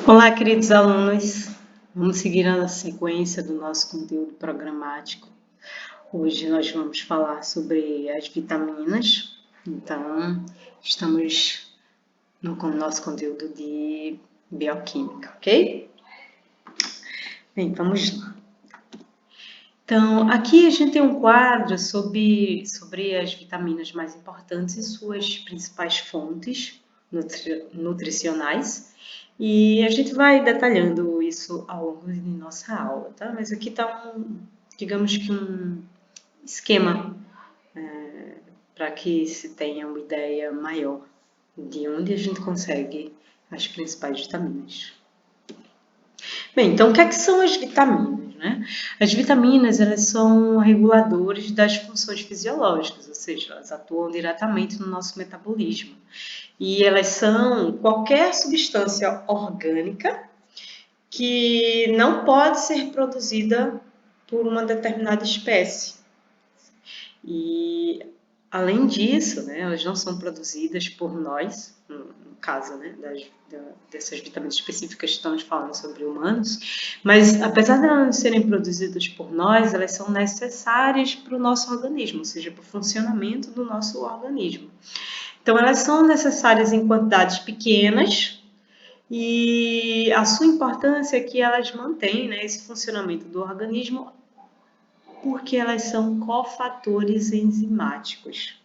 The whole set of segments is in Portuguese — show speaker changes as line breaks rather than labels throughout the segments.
Olá, queridos alunos. Vamos seguir a sequência do nosso conteúdo programático. Hoje nós vamos falar sobre as vitaminas. Então, estamos no nosso conteúdo de bioquímica, ok? Bem, vamos lá. Então, aqui a gente tem um quadro sobre as vitaminas mais importantes e suas principais fontes nutricionais. E a gente vai detalhando isso ao longo de nossa aula, tá? Mas aqui está digamos que um esquema para que se tenha uma ideia maior de onde a gente consegue as principais vitaminas. Bem, então o que são as vitaminas, né? As vitaminas, elas são reguladores das funções fisiológicas, ou seja, elas atuam diretamente no nosso metabolismo. E elas são qualquer substância orgânica que não pode ser produzida por uma determinada espécie. E, além disso, né, elas não são produzidas por nós, no caso, né, dessas vitaminas específicas que estamos falando sobre humanos, mas apesar de elas não serem produzidas por nós, elas são necessárias para o nosso organismo, ou seja, para o funcionamento do nosso organismo. Então, elas são necessárias em quantidades pequenas e a sua importância é que elas mantêm, né, esse funcionamento do organismo porque elas são cofatores enzimáticos.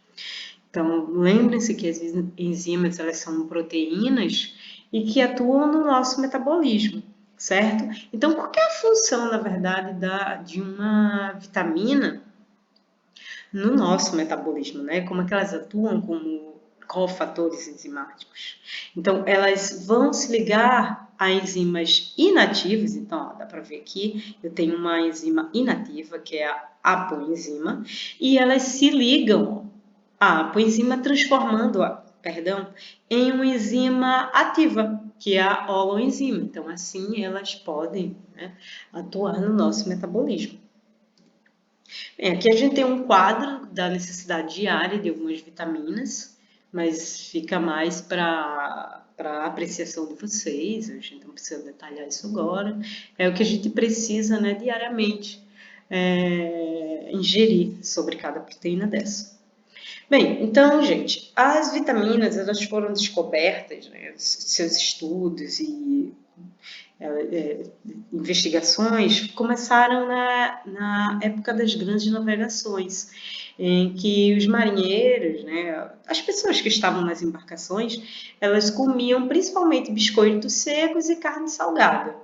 Então, lembrem-se que as enzimas elas são proteínas e que atuam no nosso metabolismo, certo? Então, qual é a função, na verdade, de uma vitamina no nosso metabolismo, né? Como é que elas atuam como cofatores enzimáticos? Então, elas vão se ligar a enzimas inativas. Então, ó, dá para ver aqui, eu tenho uma enzima inativa, que é a apoenzima, e elas se ligam à apoenzima transformando-a, em uma enzima ativa, que é a holoenzima. Então, assim, elas podem, né, atuar no nosso metabolismo. Bem, aqui a gente tem um quadro da necessidade diária de algumas vitaminas, mas fica mais para a apreciação de vocês, a gente não precisa detalhar isso agora. É o que a gente precisa, né, diariamente ingerir sobre cada proteína dessa. Bem, então, gente, as vitaminas elas foram descobertas, né, seus estudos e investigações começaram na época das grandes navegações, em que os marinheiros, né, as pessoas que estavam nas embarcações, elas comiam principalmente biscoitos secos e carne salgada.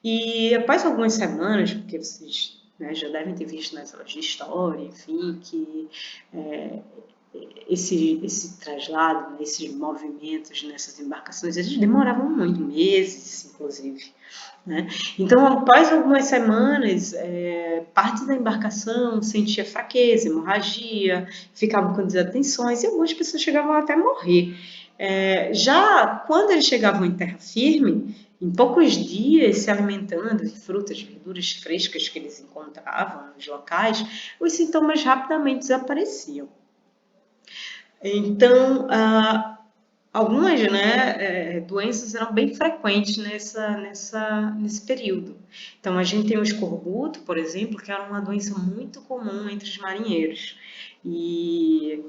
E após algumas semanas, porque vocês, né, já devem ter visto nas aulas de história, enfim, que esse traslado, né, esses movimentos nessas embarcações, eles demoravam muito, meses, inclusive. Né? Então, após algumas semanas, parte da embarcação sentia fraqueza, hemorragia, ficavam com desatenções e algumas pessoas chegavam até a morrer. Já quando eles chegavam em terra firme, em poucos dias, se alimentando de frutas, verduras frescas que eles encontravam nos locais, os sintomas rapidamente desapareciam. Então, algumas, né, doenças eram bem frequentes nesse período. Então, a gente tem o escorbuto, por exemplo, que era uma doença muito comum entre os marinheiros e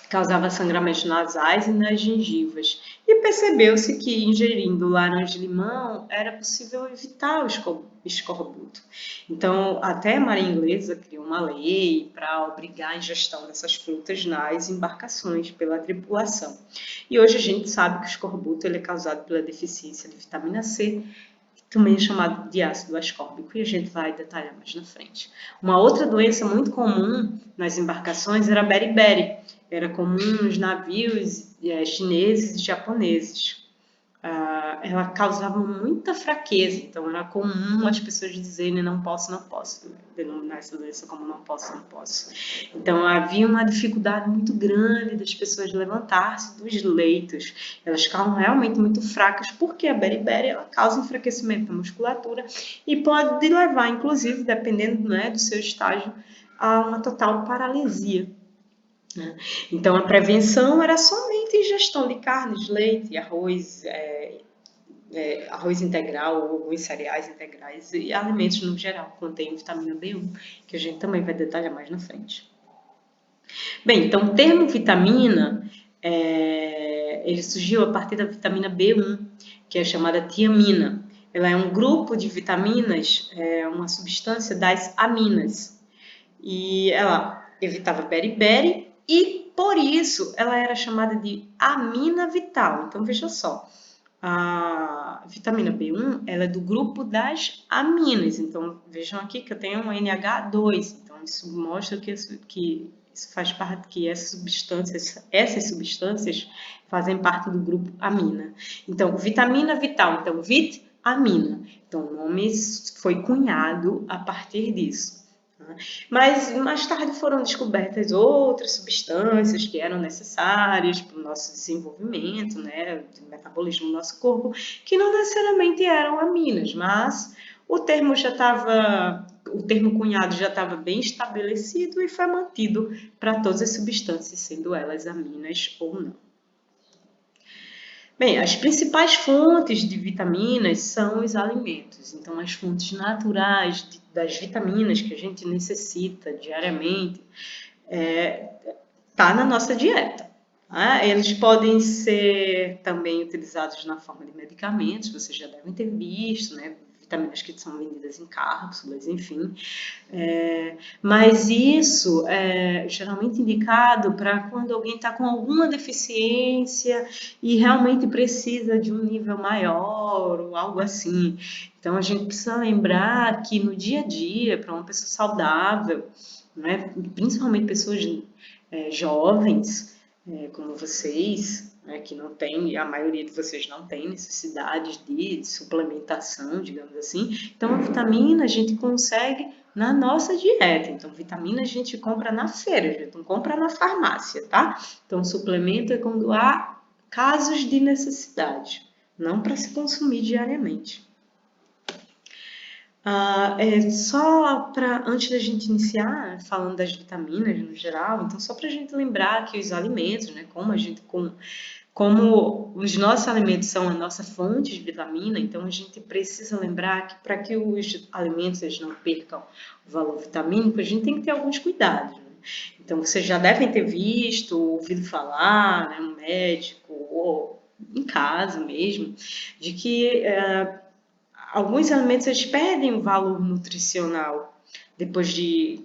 causava sangramentos nasais e nas gengivas. E percebeu-se que ingerindo laranja e limão era possível evitar o escorbuto. Então, até a Marinha Inglesa criou uma lei para obrigar a ingestão dessas frutas nas embarcações pela tripulação. E hoje a gente sabe que o escorbuto ele é causado pela deficiência de vitamina C, também é chamado de ácido ascórbico, e a gente vai detalhar mais na frente. Uma outra doença muito comum nas embarcações era a beriberi. Era comum nos navios chineses e japoneses. Ela causava muita fraqueza, então era comum as pessoas dizerem não posso, denominar essa doença como não posso. Então havia uma dificuldade muito grande das pessoas levantar-se dos leitos, elas ficavam realmente muito fracas, porque a beriberi ela causa enfraquecimento da musculatura e pode levar, inclusive, dependendo, né, do seu estágio, a uma total paralisia. Então, a prevenção era somente ingestão de carnes, leite, arroz, arroz integral ou alguns cereais integrais e alimentos no geral contêm vitamina B1, que a gente também vai detalhar mais na frente. Bem, então o termo vitamina, ele surgiu a partir da vitamina B1, que é chamada tiamina. Ela é um grupo de vitaminas, uma substância das aminas. E ela evitava beriberi e, por isso, ela era chamada de amina vital. Então, veja só, a vitamina B1, ela é do grupo das aminas. Então, vejam aqui que eu tenho um NH2. Então, isso mostra que isso faz parte, que essas substâncias fazem parte do grupo amina. Então, vitamina vital, então, vitamina. Então, o nome foi cunhado a partir disso. Mas mais tarde foram descobertas outras substâncias que eram necessárias para o nosso desenvolvimento, né, do metabolismo do nosso corpo, que não necessariamente eram aminas, mas o termo cunhado já estava bem estabelecido e foi mantido para todas as substâncias, sendo elas aminas ou não. Bem, as principais fontes de vitaminas são os alimentos. Então, as fontes naturais das vitaminas que a gente necessita diariamente tá na nossa dieta. Tá? Eles podem ser também utilizados na forma de medicamentos, vocês já devem ter visto, né? Vitaminas que são vendidas em cápsulas, enfim. Mas isso é geralmente indicado para quando alguém está com alguma deficiência e realmente precisa de um nível maior ou algo assim. Então, a gente precisa lembrar que no dia a dia, para uma pessoa saudável, né, principalmente pessoas jovens, como vocês, né, que não tem, a maioria de vocês não tem necessidades de suplementação, digamos assim. Então, a vitamina a gente consegue na nossa dieta. Então, vitamina a gente compra na feira, a gente não compra na farmácia, tá? Então, suplemento é quando há casos de necessidade, não para se consumir diariamente. Só para, antes da gente iniciar, falando das vitaminas no geral, então só para a gente lembrar que os alimentos, né, como os nossos alimentos são a nossa fonte de vitamina, então a gente precisa lembrar que para que os alimentos eles não percam o valor vitamínico, a gente tem que ter alguns cuidados. Né? Então vocês já devem ter visto, ouvido falar, né, um médico ou em casa mesmo, de que alguns alimentos eles perdem o valor nutricional depois de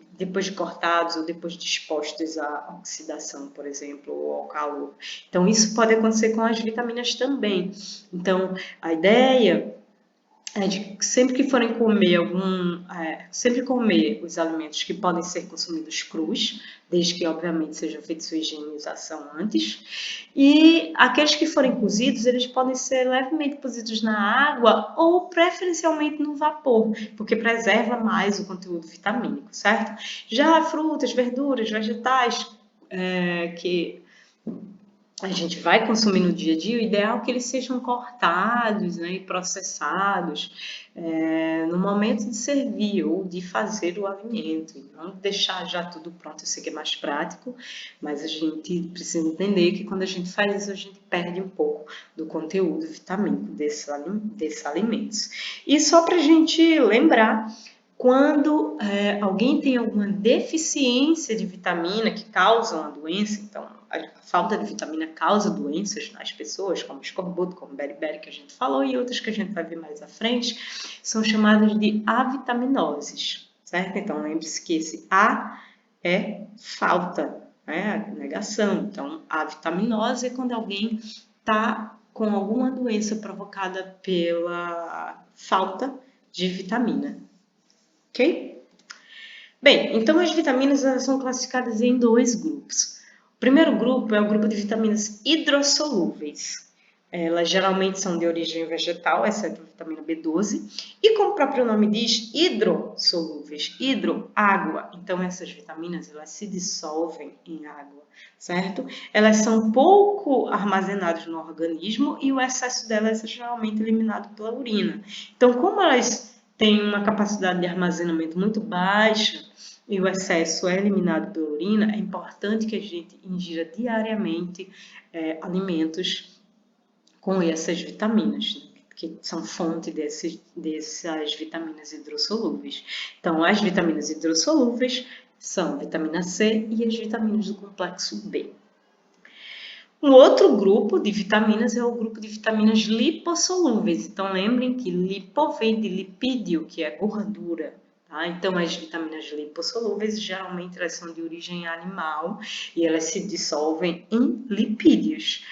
cortados ou depois de expostos à oxidação, por exemplo, ou ao calor. Então, isso pode acontecer com as vitaminas também. Então, a ideia é de sempre que forem comer sempre comer os alimentos que podem ser consumidos crus, desde que obviamente seja feita sua higienização antes, e aqueles que forem cozidos, eles podem ser levemente cozidos na água ou preferencialmente no vapor, porque preserva mais o conteúdo vitamínico, certo? Já frutas, verduras, vegetais, que a gente vai consumir no dia a dia, o ideal é que eles sejam cortados, né, e processados no momento de servir ou de fazer o alimento, e não deixar já tudo pronto. Eu sei que é mais prático, mas a gente precisa entender que quando a gente faz isso, a gente perde um pouco do conteúdo vitamínico desses alimentos. E só para a gente lembrar, quando alguém tem alguma deficiência de vitamina que causa uma doença, então a falta de vitamina causa doenças nas pessoas, como escorbuto, como beriberi, que a gente falou, e outras que a gente vai ver mais à frente, são chamadas de avitaminoses, certo? Então lembre-se que esse A é falta, né? Negação. Então, a avitaminose é quando alguém está com alguma doença provocada pela falta de vitamina. Ok? Bem, então as vitaminas são classificadas em dois grupos. O primeiro grupo é o grupo de vitaminas hidrossolúveis. Elas geralmente são de origem vegetal, exceto a vitamina B12. E como o próprio nome diz, hidrossolúveis, hidro, água. Então essas vitaminas elas se dissolvem em água, certo? Elas são pouco armazenadas no organismo e o excesso delas é geralmente eliminado pela urina. Então, como elas têm uma capacidade de armazenamento muito baixa e o excesso é eliminado pela urina, é importante que a gente ingira diariamente alimentos com essas vitaminas, que são fonte dessas vitaminas hidrossolúveis. Então, as vitaminas hidrossolúveis são a vitamina C e as vitaminas do complexo B. Um outro grupo de vitaminas é o grupo de vitaminas lipossolúveis. Então, lembrem que lipo vem de lipídio, que é gordura. Tá? Então, as vitaminas lipossolúveis, geralmente, elas são de origem animal e elas se dissolvem em lipídios.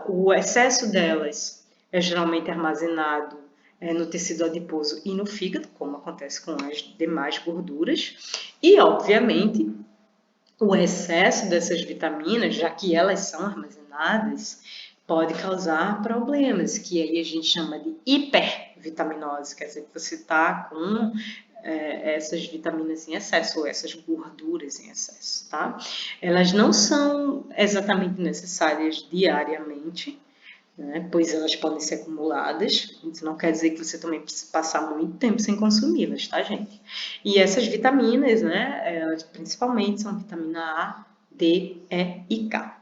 O excesso delas é geralmente armazenado no tecido adiposo e no fígado, como acontece com as demais gorduras. E, obviamente, o excesso dessas vitaminas, já que elas são armazenadas, pode causar problemas, que aí a gente chama de hipervitaminose, quer dizer que você está com essas vitaminas em excesso, ou essas gorduras em excesso, tá? Elas não são exatamente necessárias diariamente, né? Pois elas podem ser acumuladas. Isso não quer dizer que você também precisa passar muito tempo sem consumi-las, tá, gente? E essas vitaminas, né, elas principalmente são vitamina A, D, E e K.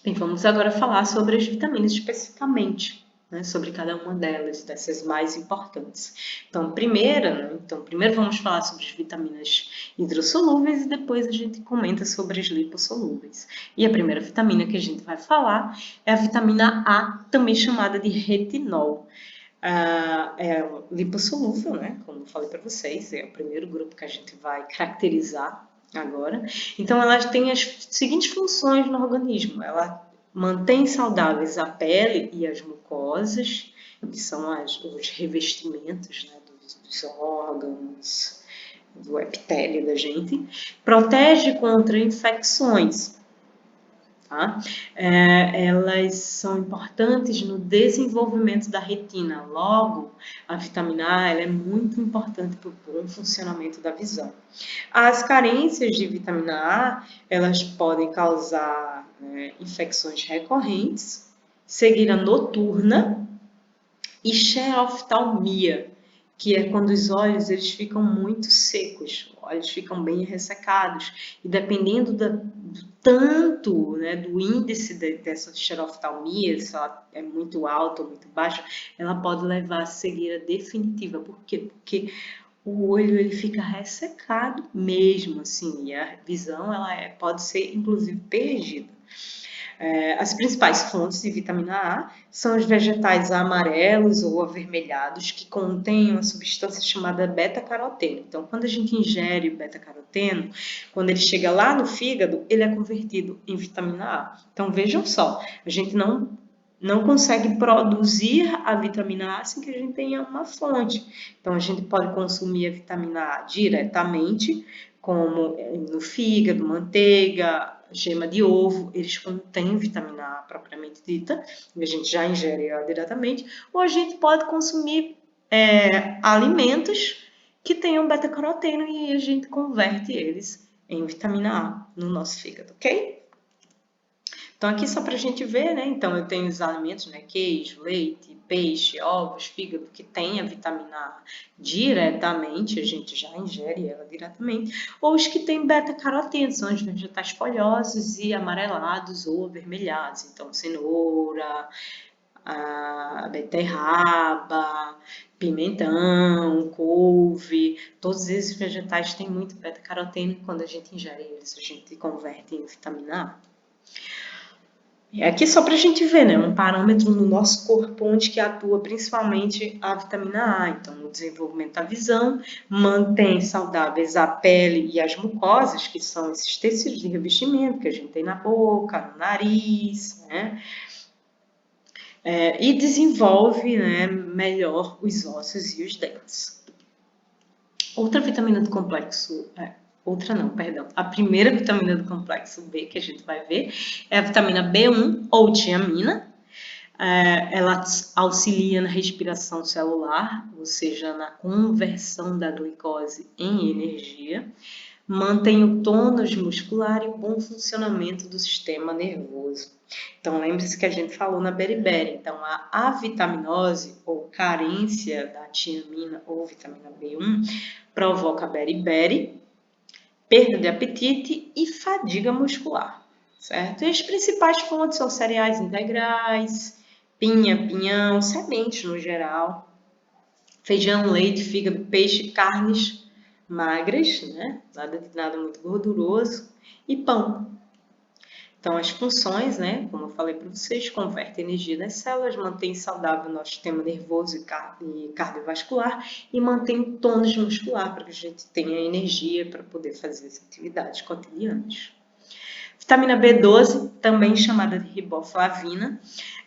Bem, vamos agora falar sobre as vitaminas especificamente, né, sobre cada uma delas, dessas mais importantes. Então, primeiro vamos falar sobre as vitaminas hidrossolúveis e depois a gente comenta sobre as lipossolúveis. E a primeira vitamina que a gente vai falar é a vitamina A, também chamada de retinol. É lipossolúvel, né? Como eu falei para vocês, é o primeiro grupo que a gente vai caracterizar agora. Então, ela tem as seguintes funções no organismo. Ela mantém saudáveis a pele e as mucosas, que são os revestimentos, né, dos órgãos, do epitélio da gente. Protege contra infecções. Tá? Elas são importantes no desenvolvimento da retina. Logo, a vitamina A ela é muito importante para o bom funcionamento da visão. As carências de vitamina A, elas podem causar infecções recorrentes, cegueira noturna e xeroftalmia, que é quando os olhos eles ficam muito secos, os olhos ficam bem ressecados. E dependendo do tanto, né, do índice dessa xeroftalmia, se ela é muito alta ou muito baixa, ela pode levar à cegueira definitiva. Por quê? Porque o olho ele fica ressecado mesmo, assim, e a visão ela pode ser inclusive perdida. As principais fontes de vitamina A são os vegetais amarelos ou avermelhados que contêm uma substância chamada beta-caroteno. Então, quando a gente ingere o beta-caroteno, quando ele chega lá no fígado, ele é convertido em vitamina A. Então, vejam só, a gente não consegue produzir a vitamina A sem que a gente tenha uma fonte. Então, a gente pode consumir a vitamina A diretamente, como no fígado, manteiga, gema de ovo, eles contêm vitamina A propriamente dita, e a gente já ingere ela diretamente, ou a gente pode consumir alimentos que tenham beta-caroteno e a gente converte eles em vitamina A no nosso fígado, ok? Então, aqui só para a gente ver, né? Então, eu tenho os alimentos, né? Queijo, leite, peixe, ovos, fígado, que tem a vitamina A diretamente, a gente já ingere ela diretamente. Ou os que têm beta-caroteno, são os vegetais folhosos e amarelados ou avermelhados. Então, cenoura, a beterraba, pimentão, couve, todos esses vegetais têm muito beta-caroteno e quando a gente ingere eles, a gente converte em vitamina A. E aqui só para a gente ver, né, um parâmetro no nosso corpo onde que atua principalmente a vitamina A. Então, no desenvolvimento da visão, mantém saudáveis a pele e as mucosas, que são esses tecidos de revestimento que a gente tem na boca, no nariz, né? E desenvolve, né, melhor os ossos e os dentes. Outra vitamina do complexo, a primeira vitamina do complexo B que a gente vai ver é a vitamina B1 ou tiamina. Ela auxilia na respiração celular, ou seja, na conversão da glicose em energia, mantém o tônus muscular e o bom funcionamento do sistema nervoso. Então, lembre-se que a gente falou na beriberi. Então, a avitaminose ou carência da tiamina ou vitamina B1 provoca beriberi, perda de apetite e fadiga muscular, certo? E as principais fontes são cereais integrais, pinha, pinhão, sementes no geral, feijão, leite, fígado, peixe, carnes magras, né? Nada muito gorduroso, e pão. Então, as funções, né, como eu falei para vocês, convertem energia nas células, mantém saudável o nosso sistema nervoso e cardiovascular e mantém o tônus muscular para que a gente tenha energia para poder fazer as atividades cotidianas. Vitamina B12, também chamada de riboflavina,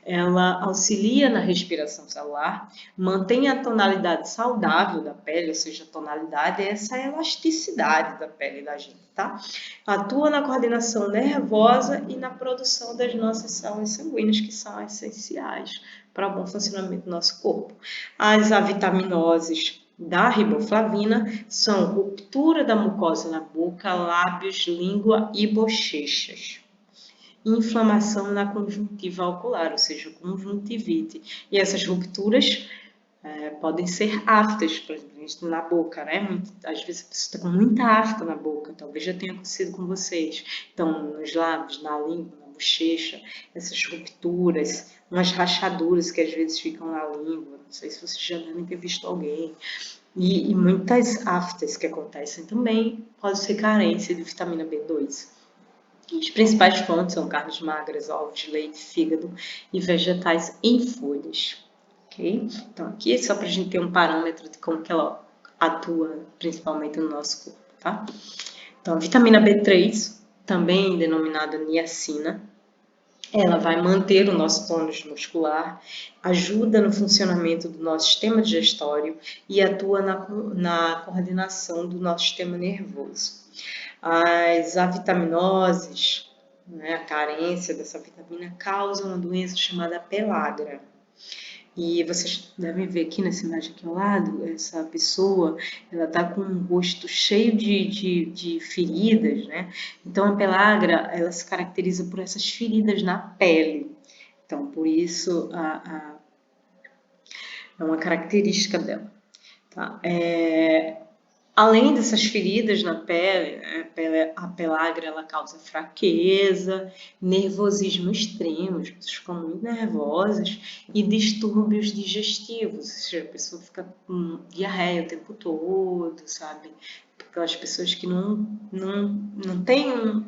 ela auxilia na respiração celular, mantém a tonalidade saudável da pele, ou seja, a tonalidade é essa elasticidade da pele da gente, tá? Atua na coordenação nervosa e na produção das nossas células sanguíneas, que são essenciais para o bom funcionamento do nosso corpo. As avitaminoses da riboflavina são ruptura da mucosa na boca, lábios, língua e bochechas. Inflamação na conjuntiva ocular, ou seja, conjuntivite. E essas rupturas podem ser aftas, por exemplo, na boca, né? Às vezes a pessoa está com muita afta na boca, talvez já tenha acontecido com vocês. Então, nos lábios, na língua, na bochecha, essas rupturas, umas rachaduras que às vezes ficam na língua, não sei se vocês já devem ter visto alguém. E muitas aftas que acontecem também pode ser carência de vitamina B2. As principais fontes são carnes magras, ovos, leite, fígado e vegetais em folhas. Okay? Então, aqui é só para a gente ter um parâmetro de como que ela atua principalmente no nosso corpo. Tá? Então, a vitamina B3, também denominada niacina, ela vai manter o nosso tônus muscular, ajuda no funcionamento do nosso sistema digestório e atua na coordenação do nosso sistema nervoso. As avitaminoses, né, a carência dessa vitamina, causa uma doença chamada pellagra. E vocês devem ver aqui nessa imagem aqui ao lado, essa pessoa, ela está com um rosto cheio de feridas, né? Então, a pellagra, ela se caracteriza por essas feridas na pele. Então, por isso, é uma característica dela. Tá? Além dessas feridas na pele, a pellagra ela causa fraqueza, nervosismo extremo, as pessoas ficam muito nervosas e distúrbios digestivos, ou seja, a pessoa fica com diarreia o tempo todo, sabe? Aquelas pessoas que não têm,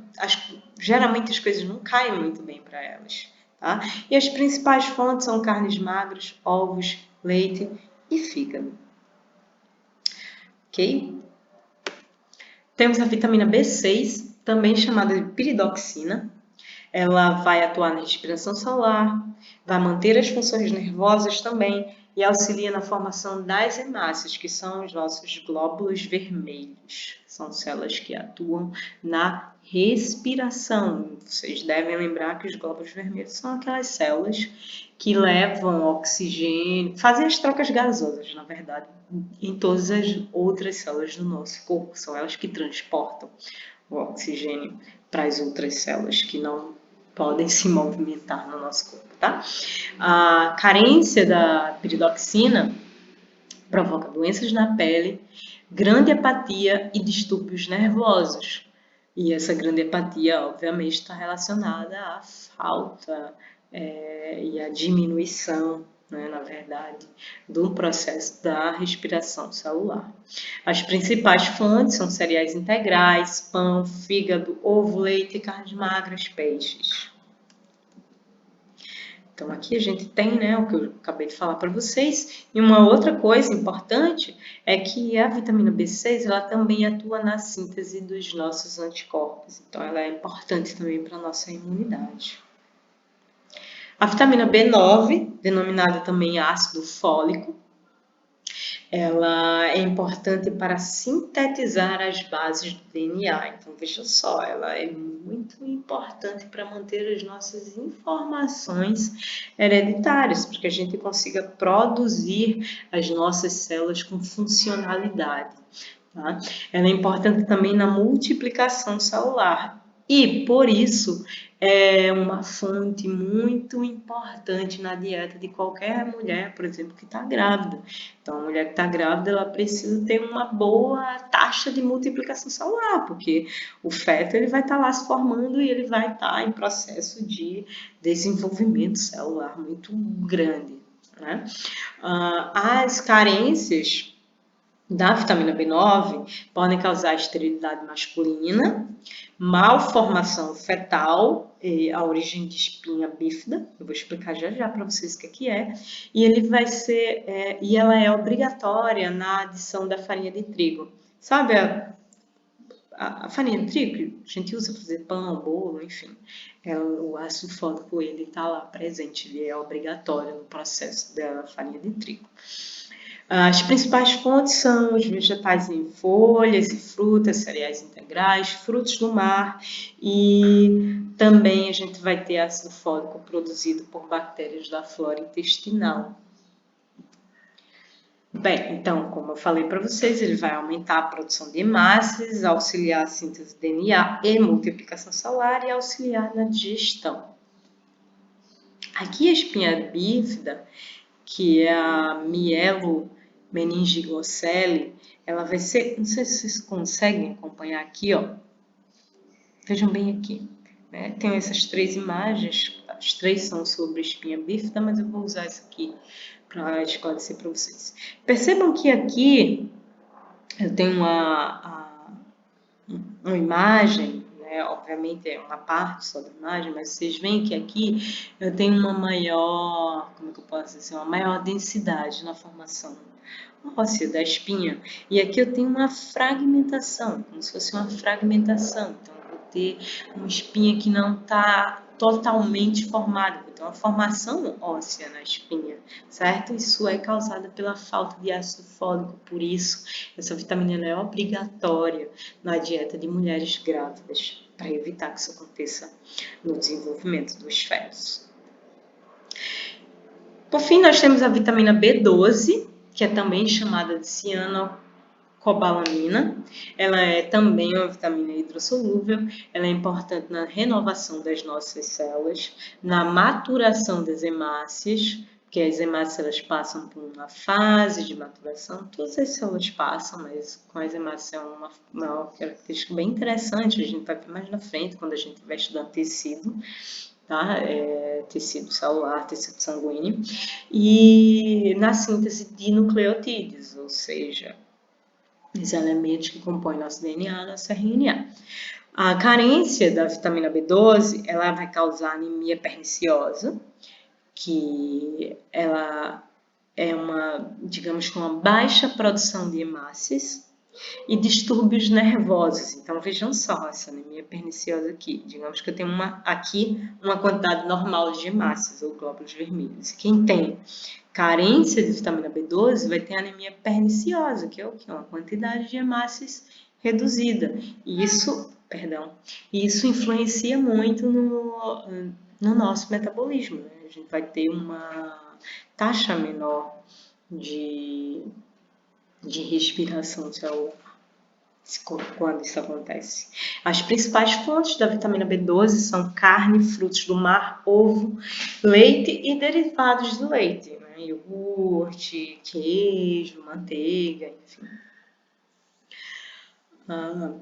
geralmente as coisas não caem muito bem para elas, tá? E as principais fontes são carnes magras, ovos, leite e fígado. Ok? Temos a vitamina B6, também chamada de piridoxina. Ela vai atuar na respiração celular, vai manter as funções nervosas também e auxilia na formação das hemácias, que são os nossos glóbulos vermelhos. São células que atuam na respiração. Vocês devem lembrar que os glóbulos vermelhos são aquelas células que levam oxigênio, fazem as trocas gasosas, na verdade, em todas as outras células do nosso corpo. São elas que transportam o oxigênio para as outras células que não podem se movimentar no nosso corpo, tá? A carência da piridoxina provoca doenças na pele, grande apatia e distúrbios nervosos. E essa grande apatia, obviamente, está relacionada à falta e à diminuição, né, na verdade, do processo da respiração celular. As principais fontes são cereais integrais, pão, fígado, ovo, leite, carnes magras, peixes. Então, aqui a gente tem, né, o que eu acabei de falar para vocês. E uma outra coisa importante é que a vitamina B6, ela também atua na síntese dos nossos anticorpos. Então, ela é importante também para a nossa imunidade. A vitamina B9, denominada também ácido fólico, ela é importante para sintetizar as bases do DNA. Então, veja só, ela é muito importante para manter as nossas informações hereditárias, para que a gente consiga produzir as nossas células com funcionalidade. Tá? Ela é importante também na multiplicação celular. E, por isso, é uma fonte muito importante na dieta de qualquer mulher, por exemplo, que está grávida. Então, a mulher que está grávida, ela precisa ter uma boa taxa de multiplicação celular, porque o feto ele vai estar lá se formando e ele vai estar em processo de desenvolvimento celular muito grande, né? As carências da vitamina B9 podem causar esterilidade masculina, malformação fetal, a origem de espinha bífida, eu vou explicar já já para vocês o que é, e ele vai ser, e ela é obrigatória na adição da farinha de trigo. Sabe a farinha de trigo que a gente usa para fazer pão, bolo, enfim, o ácido fólico ele está lá presente, ele é obrigatório no processo da farinha de trigo. As principais fontes são os vegetais em folhas e frutas, cereais integrais, frutos do mar e também a gente vai ter ácido fólico produzido por bactérias da flora intestinal. Bem, então, como eu falei para vocês, ele vai aumentar a produção de hemácias, auxiliar a síntese de DNA e multiplicação celular e auxiliar na digestão. Aqui a espinha bífida, que é a mielomeningocele, ela vai ser, não sei se vocês conseguem acompanhar aqui, ó. Vejam bem aqui, né? Tem essas 3 imagens, as 3 são sobre espinha bífida, mas eu vou usar isso aqui para esclarecer para vocês. Percebam que aqui eu tenho uma imagem, né? Obviamente é uma parte só da imagem, mas vocês veem que aqui eu tenho uma maior, como que eu posso dizer, uma maior densidade na formação óssea da espinha. E aqui eu tenho uma fragmentação, como se fosse uma fragmentação. Então, eu vou ter uma espinha que não está totalmente formada, vou ter uma formação óssea na espinha, certo? Isso é causado pela falta de ácido fólico, por isso essa vitamina é obrigatória na dieta de mulheres grávidas, para evitar que isso aconteça no desenvolvimento dos fetos. Por fim, nós temos a vitamina B12, que é também chamada de cianocobalamina. Ela é também uma vitamina hidrossolúvel, ela é importante na renovação das nossas células, na maturação das hemácias, porque as hemácias elas passam por uma fase de maturação, todas as células passam, mas com as hemácias é uma característica bem interessante, a gente vai ver mais na frente, quando a gente vai estudar tecido, tá? Tecido celular, tecido sanguíneo, e na síntese de nucleotídeos, ou seja, os elementos que compõem nosso DNA, nosso RNA. A carência da vitamina B12, ela vai causar anemia perniciosa, que ela é digamos, com uma baixa produção de hemácias e distúrbios nervosos. Então, vejam só essa anemia perniciosa aqui. Digamos que eu tenho aqui uma quantidade normal de hemácias ou glóbulos vermelhos. Quem tem carência de vitamina B12 vai ter anemia perniciosa, que é o quê? Uma quantidade de hemácias reduzida. E isso influencia muito no nosso metabolismo, né? A gente vai ter uma taxa menor de respiração celular quando isso acontece. As principais fontes da vitamina B12 são carne, frutos do mar, ovo, leite e derivados do leite, né? Iogurte, queijo, manteiga, enfim.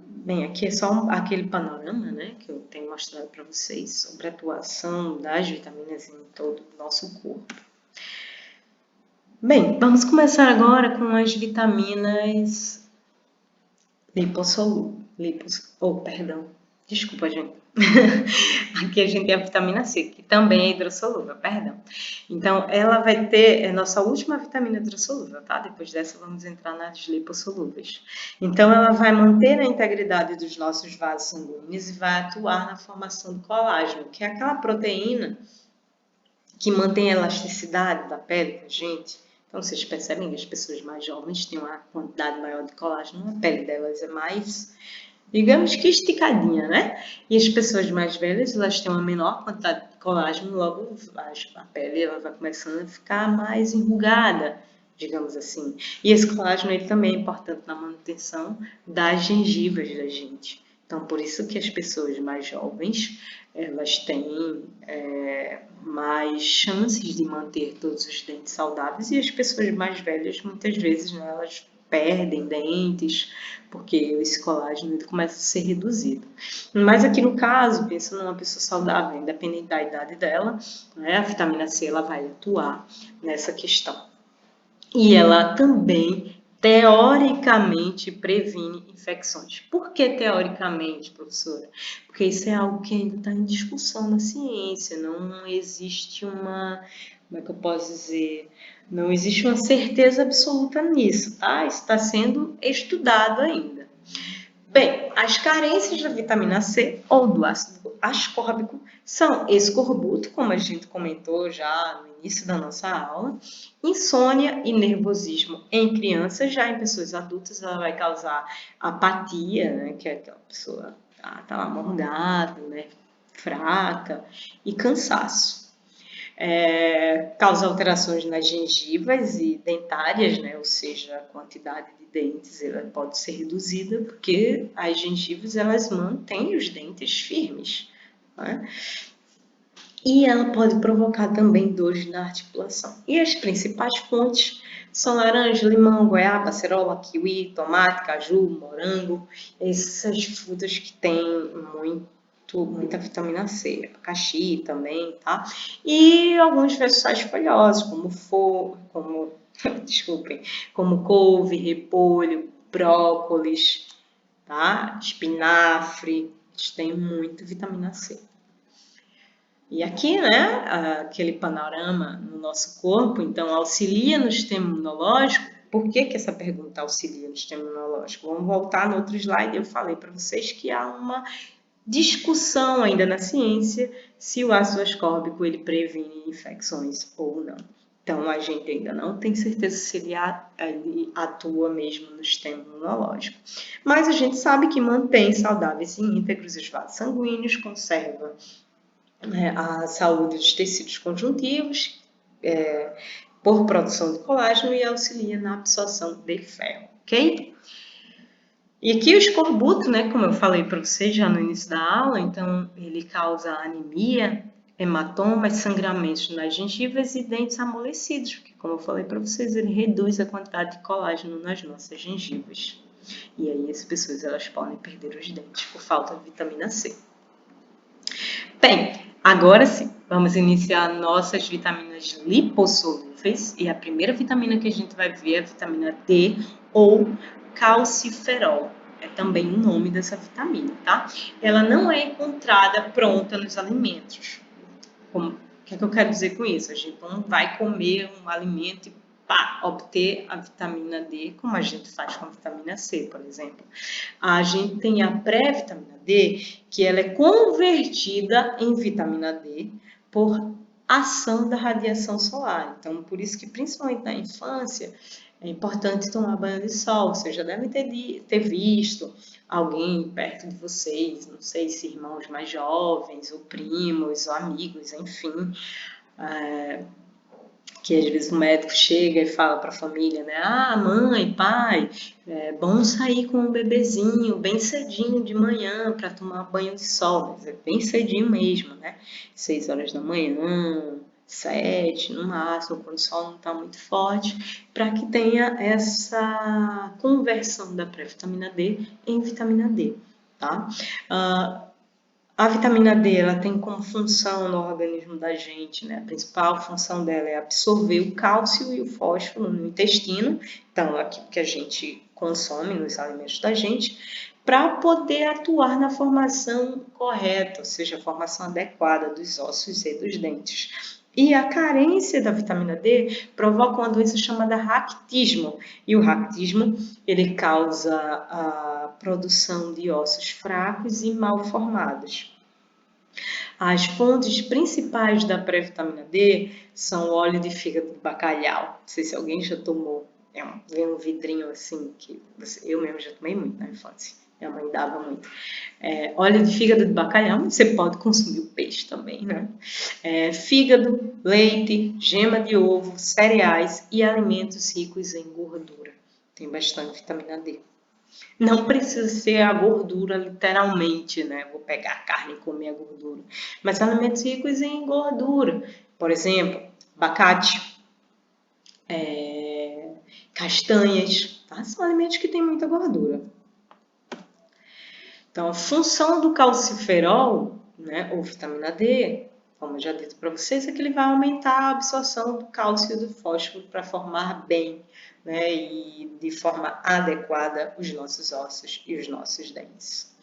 Bem, aqui é só aquele panorama, né, que eu tenho mostrado para vocês sobre a atuação das vitaminas em todo o nosso corpo. Bem, vamos começar agora com as vitaminas lipossolúveis. Desculpa, gente. Aqui a gente tem a vitamina C, que também é hidrossolúvel, perdão. Então, ela vai ter, nossa última vitamina hidrossolúvel, tá? Depois dessa, vamos entrar nas lipossolúveis. Então, ela vai manter a integridade dos nossos vasos sanguíneos e vai atuar na formação do colágeno, que é aquela proteína que mantém a elasticidade da pele da gente. Então, vocês percebem que as pessoas mais jovens têm uma quantidade maior de colágeno, a pele delas é mais, digamos que esticadinha, né? E as pessoas mais velhas, elas têm uma menor quantidade de colágeno, logo a pele ela vai começando a ficar mais enrugada, digamos assim. E esse colágeno ele também é importante na manutenção das gengivas da gente. Então, por isso que as pessoas mais jovens, elas têm mais chances de manter todos os dentes saudáveis, e as pessoas mais velhas, muitas vezes, né, elas perdem dentes, porque esse colágeno ele começa a ser reduzido. Mas aqui no caso, pensando numa pessoa saudável, independente da idade dela, né, a vitamina C ela vai atuar nessa questão. E ela também, teoricamente, previne infecções. Por que teoricamente, professora? Porque isso é algo que ainda está em discussão na ciência. Não existe uma, como é que eu posso dizer? Não existe uma certeza absoluta nisso, tá? Isso está sendo estudado ainda. Bem, as carências da vitamina C ou do ácido ascórbico são escorbuto, como a gente comentou já no início da nossa aula, insônia e nervosismo em crianças. Já em pessoas adultas ela vai causar apatia, né, que é aquela pessoa tá lá morgada, né, fraca, e cansaço. Causa alterações nas gengivas e dentárias, né? Ou seja, a quantidade de dentes ela pode ser reduzida porque as gengivas elas mantêm os dentes firmes, né? E ela pode provocar também dores na articulação. E as principais fontes são laranja, limão, goiaba, acerola, kiwi, tomate, caju, morango, essas frutas que têm muita vitamina C, abacaxi também, tá? E alguns vegetais folhosos, desculpem, como couve, repolho, brócolis, tá? Espinafre, eles têm muita vitamina C. E aqui, né, aquele panorama no nosso corpo, então, auxilia no sistema imunológico. Por que essa pergunta auxilia no sistema imunológico? Vamos voltar no outro slide. Eu falei para vocês que há uma discussão ainda na ciência se o ácido ascórbico ele previne infecções ou não. Então, a gente ainda não tem certeza se ele atua mesmo no sistema imunológico. Mas a gente sabe que mantém saudáveis e íntegros os vasos sanguíneos, conserva a saúde dos tecidos conjuntivos por produção de colágeno e auxilia na absorção de ferro, ok? E aqui o escorbuto, né, como eu falei para vocês já no início da aula, então ele causa anemia, hematomas, sangramentos nas gengivas e dentes amolecidos, porque como eu falei para vocês, ele reduz a quantidade de colágeno nas nossas gengivas. E aí as pessoas elas podem perder os dentes por falta de vitamina C. Bem, agora sim, vamos iniciar nossas vitaminas lipossolúveis, e a primeira vitamina que a gente vai ver é a vitamina D ou calciferol. É também o nome dessa vitamina, tá? Ela não é encontrada pronta nos alimentos. O que é que eu quero dizer com isso? A gente não vai comer um alimento e obter a vitamina D, como a gente faz com a vitamina C, por exemplo. A gente tem a pré-vitamina D, que ela é convertida em vitamina D por ação da radiação solar. Então, por isso que, principalmente na infância, é importante tomar banho de sol. Vocês já devem ter visto alguém perto de vocês, não sei se irmãos mais jovens, ou primos, ou amigos, enfim, que às vezes o médico chega e fala para a família, né? Ah, mãe, pai, é bom sair com o bebezinho bem cedinho de manhã para tomar banho de sol, mas é bem cedinho mesmo, né? 6 horas da manhã, 7 no máximo, quando o sol não está muito forte, para que tenha essa conversão da pré-vitamina D em vitamina D, tá? A vitamina D ela tem como função no organismo da gente, né? A principal função dela é absorver o cálcio e o fósforo no intestino, então aquilo que a gente consome nos alimentos da gente, para poder atuar na formação correta, ou seja, a formação adequada dos ossos e dos dentes. E a carência da vitamina D provoca uma doença chamada raquitismo. E o raquitismo ele causa a produção de ossos fracos e mal formados. As fontes principais da pré-vitamina D são o óleo de fígado de bacalhau. Não sei se alguém já tomou. Vem um vidrinho assim, que eu mesmo já tomei muito na infância. Minha mãe dava muito. Óleo de fígado de bacalhau, mas você pode consumir o peixe também, né? Fígado, leite, gema de ovo, cereais e alimentos ricos em gordura. Tem bastante vitamina D. Não precisa ser a gordura, literalmente, né? Vou pegar a carne e comer a gordura. Mas alimentos ricos em gordura. Por exemplo, abacate, castanhas, tá? São alimentos que têm muita gordura. Então, a função do calciferol, né, ou vitamina D, como eu já disse para vocês, é que ele vai aumentar a absorção do cálcio e do fósforo para formar bem, né, e de forma adequada os nossos ossos e os nossos dentes.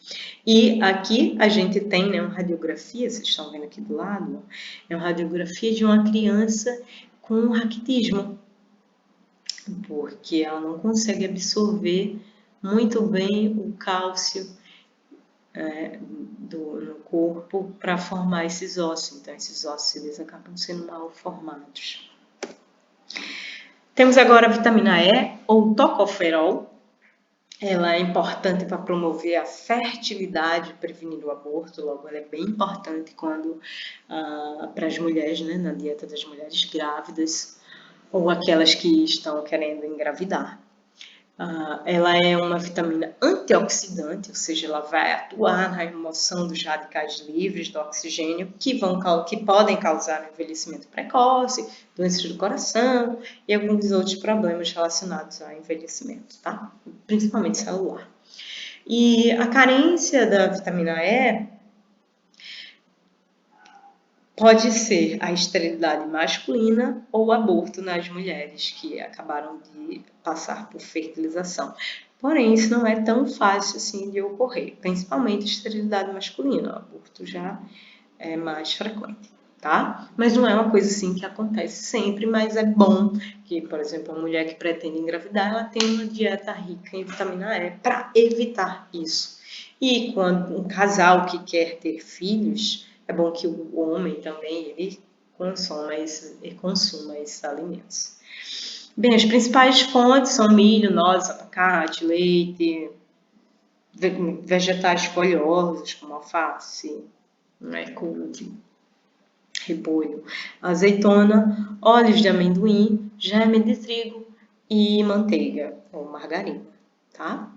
E aqui a gente tem, né, uma radiografia, vocês estão vendo aqui do lado, é uma radiografia de uma criança com raquitismo, porque ela não consegue absorver muito bem o cálcio no corpo para formar esses ossos. Então, esses ossos eles acabam sendo mal formados. Temos agora a vitamina E, ou tocoferol. Ela é importante para promover a fertilidade, prevenir o aborto. Logo, ela é bem importante para as mulheres, né, na dieta das mulheres grávidas ou aquelas que estão querendo engravidar. Ela é uma vitamina antioxidante, ou seja, ela vai atuar na remoção dos radicais livres do oxigênio que podem causar envelhecimento precoce, doenças do coração e alguns outros problemas relacionados ao envelhecimento, tá? Principalmente celular. E a carência da vitamina E pode ser a esterilidade masculina ou o aborto nas mulheres que acabaram de passar por fertilização. Porém, isso não é tão fácil assim de ocorrer, principalmente a esterilidade masculina. O aborto já é mais frequente, tá? Mas não é uma coisa assim que acontece sempre, mas é bom que, por exemplo, a mulher que pretende engravidar, ela tenha uma dieta rica em vitamina E para evitar isso. E quando um casal que quer ter filhos, é bom que o homem também ele consuma esses alimentos. Bem, as principais fontes são milho, nozes, abacate, leite, vegetais folhosos como alface, couve, repolho, azeitona, óleos de amendoim, germe de trigo e manteiga ou margarina, tá?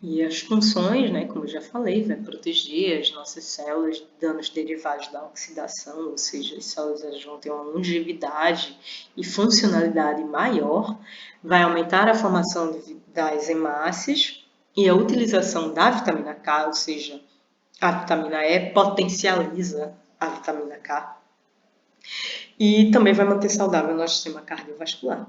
E as funções, né, como eu já falei, vai proteger as nossas células de danos derivados da oxidação, ou seja, as células vão ter uma longevidade e funcionalidade maior, vai aumentar a formação das hemácias e a utilização da vitamina K, ou seja, a vitamina E potencializa a vitamina K e também vai manter saudável o nosso sistema cardiovascular.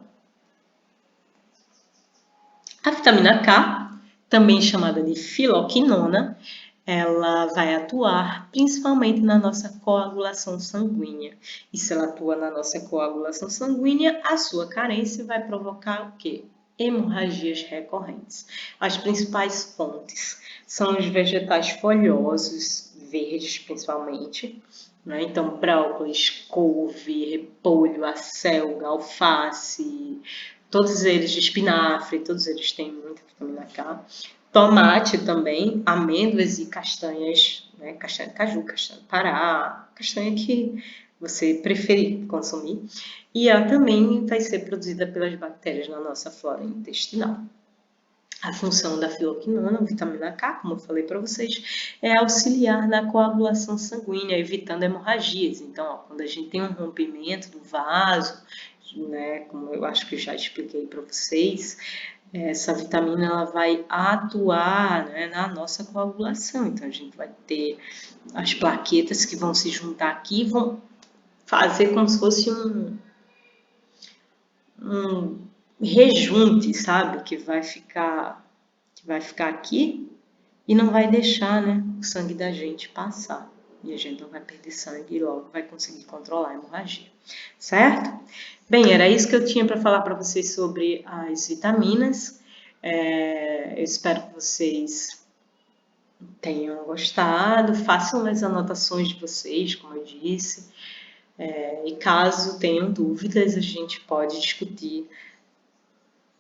A vitamina K, também chamada de filoquinona, ela vai atuar principalmente na nossa coagulação sanguínea. E se ela atua na nossa coagulação sanguínea, a sua carência vai provocar o quê? Hemorragias recorrentes. As principais fontes são os vegetais folhosos, verdes principalmente, né? Então, brócolis, couve, repolho, acelga, alface, todos eles de espinafre, todos eles têm muita vitamina K. Tomate também, amêndoas e castanhas, né? Castanha de caju, castanha de pará, castanha que você preferir consumir. E ela também vai ser produzida pelas bactérias na nossa flora intestinal. A função da filoquinona, vitamina K, como eu falei para vocês, é auxiliar na coagulação sanguínea, evitando hemorragias. Então, quando a gente tem um rompimento do vaso, né, como eu acho que já expliquei para vocês, essa vitamina ela vai atuar, né, na nossa coagulação. Então, a gente vai ter as plaquetas que vão se juntar aqui e vão fazer como se fosse um rejunte, sabe? Que vai ficar aqui e não vai deixar, né, o sangue da gente passar. E a gente não vai perder sangue e logo vai conseguir controlar a hemorragia, certo? Bem, era isso que eu tinha para falar para vocês sobre as vitaminas. Eu espero que vocês tenham gostado, façam as anotações de vocês, como eu disse. E caso tenham dúvidas, a gente pode discutir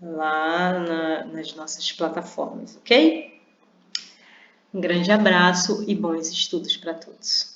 lá nas nossas plataformas, ok? Um grande abraço e bons estudos para todos.